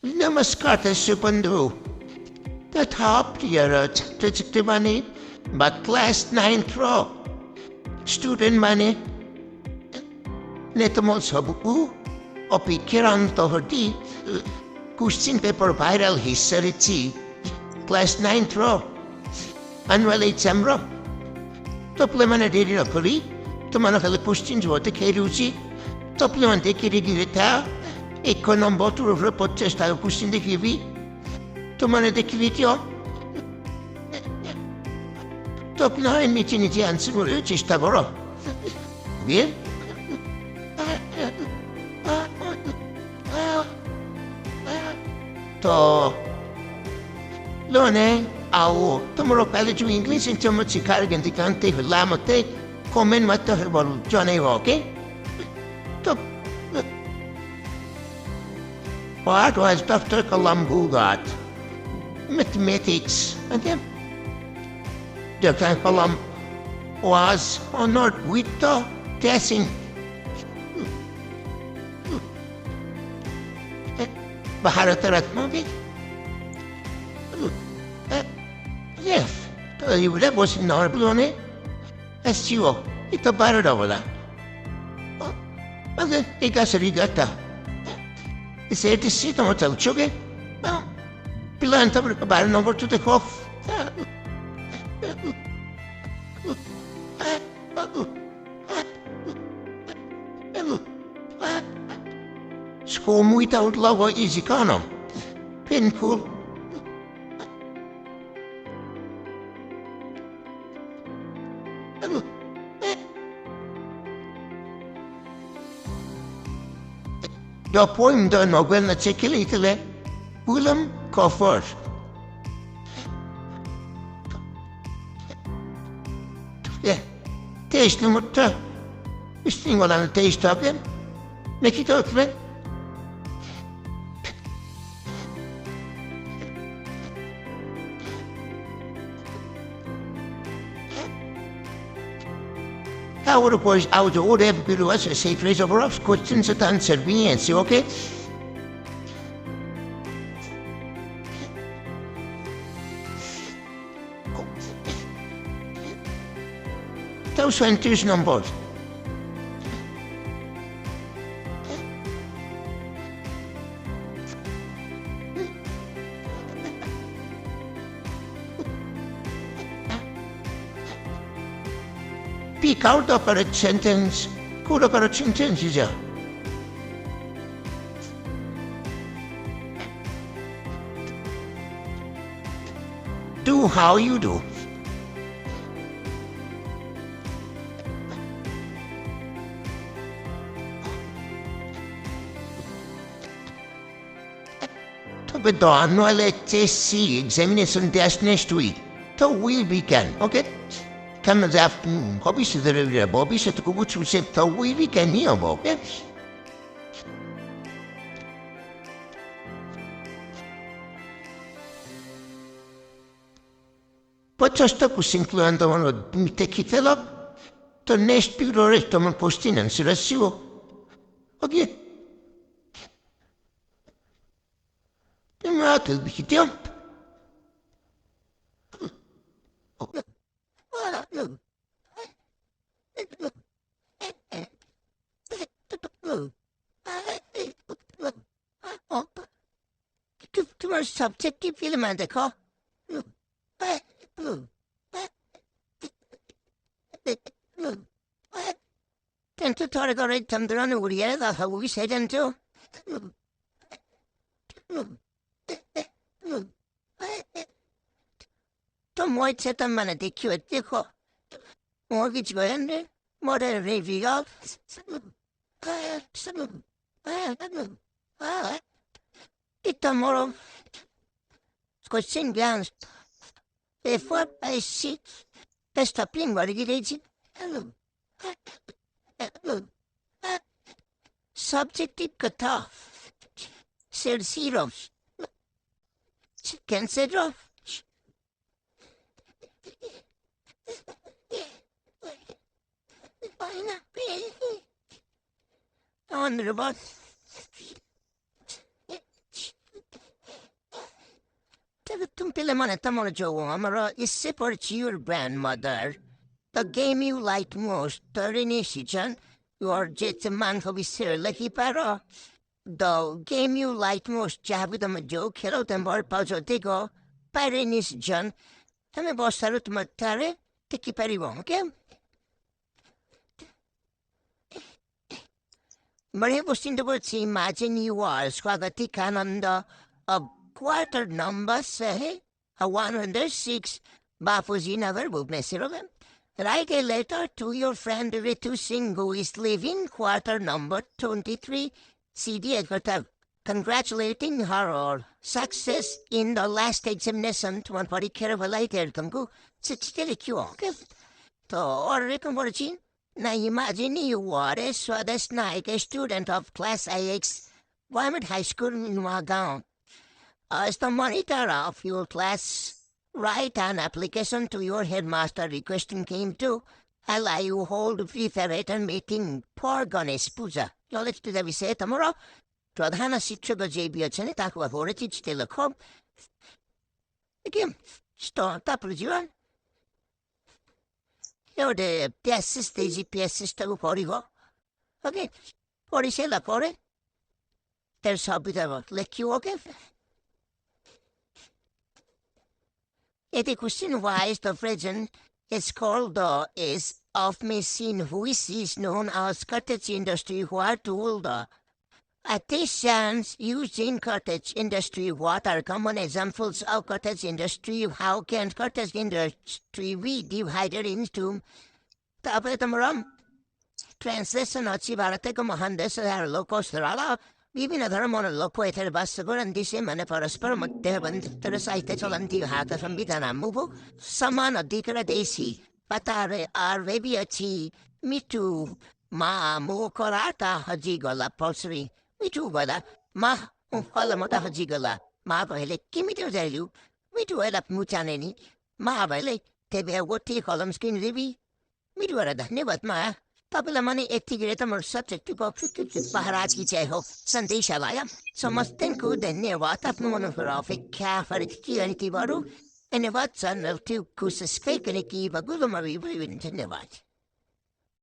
नमस्कार सुबंधु तथा प्रिय छात्र माने बा क्लास 9 रो स्टूडेंट माने ने तुम सबको अपेक्षांत होती क्वेश्चन पेपर वायरल हिस्सा क्लास 9 रो annual exam रो तो प्ले माने डेरी रो करी तो माने खाली क्वेश्चन जो होते खेलूची तो प्ले माने देखी गिरता एक नंबर तो report test al question देखी तो मैंने देखी वीडियो तो अपना नीचे नीचे आंसर बोले चेष्टा करो bien तो लोने आओ तुम्हारा पहले जो इंग्लिश इन चम्मच सिखा रहे हैं दिखाते हैं लामते कमेंट मत तो बोलो जाने वाके तो what was Dr. Colombo got? Mathematics. And then Dr. Colombo was honored with the testing. Bharata Ratna did? Yes. So you that was honorable on it? That's you. It's a barred over that. Well, then, they got a regatta. Se ti si to tal choge pilanta per acabare non vorto te kof Sko muita ut logo easy kano painful Jag poängde någon artikel lite le Willem Koffer. Ja, test nummer 2. Misschien wel aan het test hebben. Met je het ook mee? I would order everybody to us a safe place of our questions and answer me and say, okay? Those entries numbers. Speak out of a sentence. Good of a sentence is ya. Do how you do. But the annual TSC examination test next week. So we'll begin, okay? Come as after hobby to the river, Bobby said to go to say, so we can hear about it. But just a single and the one would take it up. The next bureau rest on posting and so that's you. Okay. The mouth will be jump. Tomorrow's subjective element, I call. Then to target the right time to run over here, that's how we said them too. Tom White said a man at the queue at Dico. Mortgage by under, more than a raving out. It tomorrow. Question glance. Therefore, I see. Best of playing what it is. Subjective cutoff. Cell zero. Consider. On the robot. Tumpilemane Tamarajo, Amara is support your grandmother. The game you like most, Tarinishichan, your jet a man who is here, Lucky Para. The game you like most, Javidam joke, hello, Tambar Pajo Digo, Parinisichan, Tamabo Sarut Matare, Tiki Periwon, okay? Maria was in the words, imagine you are, Swagatikananda, a quarter number, say, a 106, Bafuzina verbal message. Write a letter to your friend Ritu Singh, who is living quarter number 23, CD Edgarta, congratulating her on success in the last examination to one body care of a later Kungu. Still a cure. To order converging. Now imagine you are a Swadesh Naik, a student of class AX, Wyman High School in Wagan. As the monitor of your class, write an application to your headmaster requesting him to allow you hold free ferret and meeting poor Ganesh Puja. Yo, let's do that we say tomorrow. Pradhana Sitraga JB Chanita authority telecom. Again, start up with you. Yo, the PS the GPS system for you. Okay, what is it for it? There's a bit of a like you, okay? The question why is the region is called the is of machine which is known as cottage industry what tool the artisans used in cottage industry what are common examples of cottage industry how can cottage industry be divided into tapetamaram translation of Chibarate Mahandes are locos rala বিভিন্ন ধর্মের লোক এটার বাস করেন দিছে মানে পরস্পর মধ্যে বন্ধুত্বের সাহিত্য চলন্তি হাত সংবিধান মুভু সমান অধিকার দেশি পাতারে আর রেবিয়াছি মিটু মা মু করাটা হজি গলা পলসরি মিটু বলা মা হল মতা হজি গলা মা বলে কি মিটু যাইলু মিটু এলা মুচানেনি মা বলে তেবে ওটি কলম স্ক্রিন রিবি মিটু এরা ধন্যবাদ মা Tapila mani ettigere tamar subject to go Baharaji Jeho, Sunday Shalaya, so must think good and near what up no one for off a calf or it baru, and a what son of two cousins fake and a give a good Marie, we wouldn't know what.